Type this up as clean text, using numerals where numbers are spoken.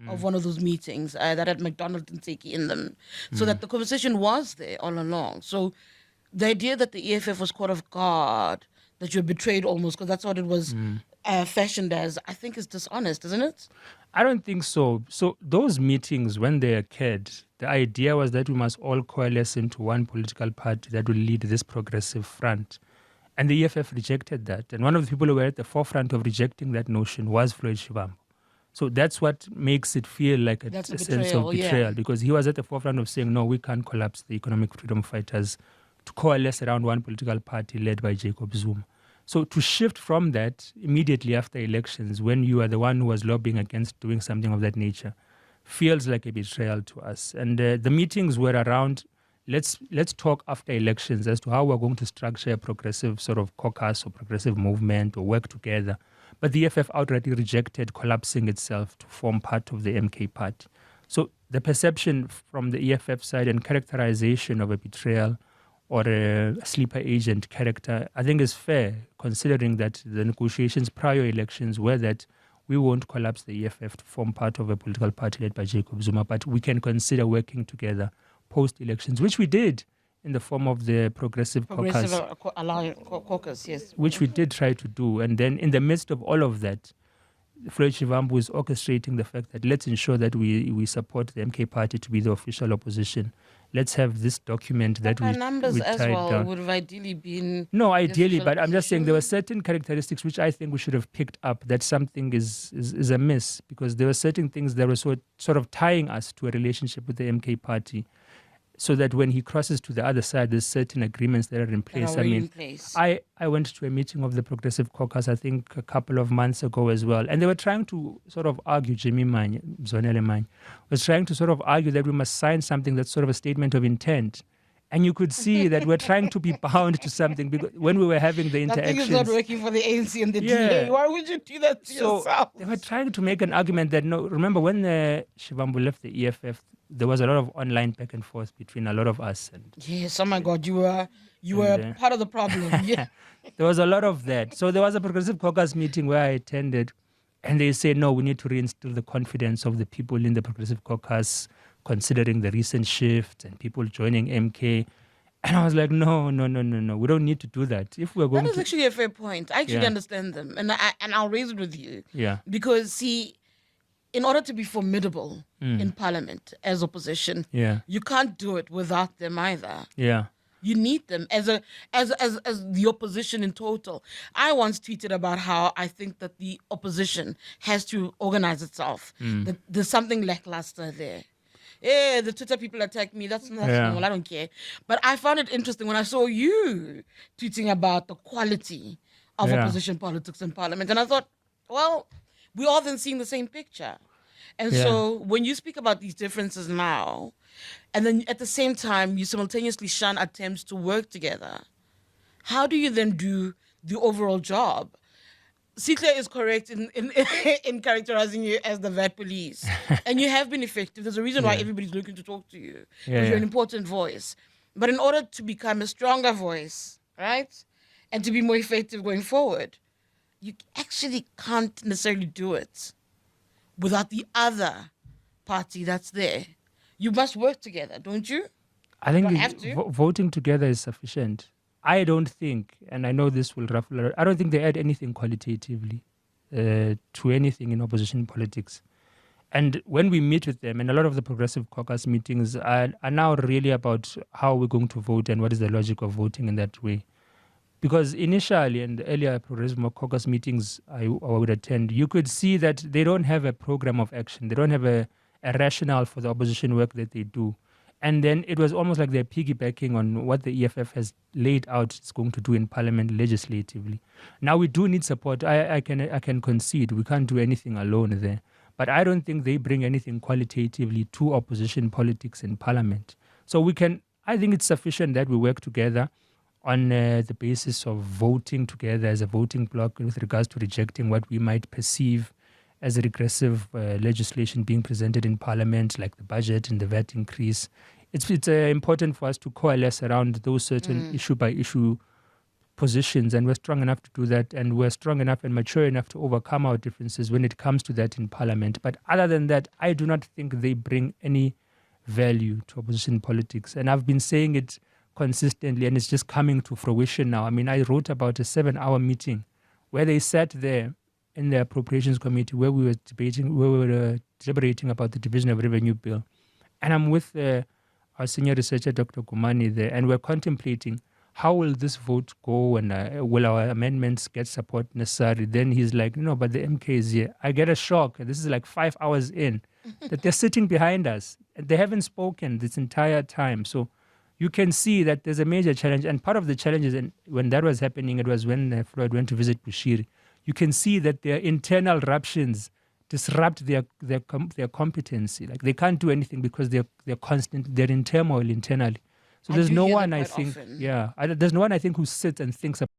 of one of those meetings that had McDonald and Teki in them, so that the conversation was there all along. So the idea that the EFF was caught off guard, that you're betrayed almost, because that's what it was fashioned as, I think is dishonest, isn't it? I don't think so. So those meetings, when they occurred, the idea was that we must all coalesce into one political party that will lead this progressive front. And the EFF rejected that. And one of the people who were at the forefront of rejecting that notion was Floyd Shivambu. So that's what makes it feel like a sense of betrayal, because he was at the forefront of saying, no, we can't collapse the economic freedom fighters to coalesce around one political party led by Jacob Zuma. So to shift from that immediately after elections, when you are the one who was lobbying against doing something of that nature, feels like a betrayal to us. And the meetings were around, let's talk after elections as to how we're going to structure a progressive sort of caucus or progressive movement or work together. But the EFF outrightly rejected collapsing itself to form part of the MK party. So the perception from the EFF side and characterization of a betrayal or a sleeper agent character, I think is fair, considering that the negotiations prior elections were that we won't collapse the EFF to form part of a political party led by Jacob Zuma, but we can consider working together post-elections, which we did in the form of the Progressive Caucus. Caucus, yes. Which we did try to do. And then in the midst of all of that, Floyd Shivambu is orchestrating the fact that let's ensure that we support the MK party to be the official opposition. Let's have this document that we numbers we as tied well down. Would have ideally been... No, ideally, but I'm just saying there were certain characteristics which I think we should have picked up that something is amiss, because there were certain things that were sort of tying us to a relationship with the MK party, so that when he crosses to the other side, there's certain agreements that are in place. I went to a meeting of the Progressive Caucus, I think a couple of months ago as well, and they were trying to sort of argue, Jimmy Zonele Manye was trying to sort of argue that we must sign something that's sort of a statement of intent. And you could see that we're trying to be bound to something, because when we were having the interactions... Nothing is not working for the ANC and the DA. Why would you do that to yourself? They were trying to make an argument that, no, remember when Shivambu left the EFF, there was a lot of online back and forth between a lot of us. And yes, oh my God, you were part of the problem. Yeah. There was a lot of that. So there was a Progressive Caucus meeting where I attended, and they said, no, we need to reinstill the confidence of the people in the Progressive Caucus, considering the recent shift and people joining MK. And I was like, no, we don't need to do that. If we're going That is actually a fair point. I actually understand them, and I'll raise it with you. Yeah. Because, see, in order to be formidable in parliament as opposition, you can't do it without them either. Yeah. You need them as the opposition in total. I once tweeted about how I think that the opposition has to organize itself. That there's something lackluster there. Yeah, the Twitter people attack me. That's normal. I don't care. But I found it interesting when I saw you tweeting about the quality of opposition politics in parliament. And I thought, well, we all then seeing the same picture. And so when you speak about these differences now, and then at the same time, you simultaneously shun attempts to work together, how do you then do the overall job? Sikle is correct in characterizing you as the VAT police. And you have been effective. There's a reason why everybody's looking to talk to you. Because you're an important voice. But in order to become a stronger voice, right? And to be more effective going forward, you actually can't necessarily do it without the other party that's there. You must work together, don't you? I think voting together is sufficient. I don't think, and I know this will ruffle, I don't think they add anything qualitatively to anything in opposition politics. And when we meet with them, and a lot of the Progressive Caucus meetings are now really about how we're going to vote and what is the logic of voting in that way. Because initially, in the earlier Progressive Caucus meetings I would attend, you could see that they don't have a program of action. They don't have a rationale for the opposition work that they do. And then it was almost like they're piggybacking on what the EFF has laid out it's going to do in Parliament legislatively. Now we do need support. I can concede. We can't do anything alone there. But I don't think they bring anything qualitatively to opposition politics in Parliament. So I think it's sufficient that we work together on the basis of voting together as a voting bloc with regards to rejecting what we might perceive as a regressive legislation being presented in Parliament, like the budget and the VAT increase. It's important for us to coalesce around those certain issue-by-issue positions, and we're strong enough to do that, and we're strong enough and mature enough to overcome our differences when it comes to that in Parliament. But other than that, I do not think they bring any value to opposition politics. And I've been saying it consistently, and it's just coming to fruition now. I mean, I wrote about a 7-hour meeting where they sat there in the Appropriations Committee where we were deliberating about the Division of Revenue Bill. And I'm with our senior researcher, Dr. Gumani, there, and we're contemplating how will this vote go, and will our amendments get support necessary? Then he's like, no, but the MK is here. I get a shock. This is like 5 hours in that they're sitting behind us. They haven't spoken this entire time. So you can see that there's a major challenge. And part of the challenge is, and when that was happening, it was when Floyd went to visit Bushiri. You can see that their internal ruptions disrupt their competency. Like they can't do anything because they're in turmoil internally. So there's no one, I think, there's no one, I think, who sits and thinks about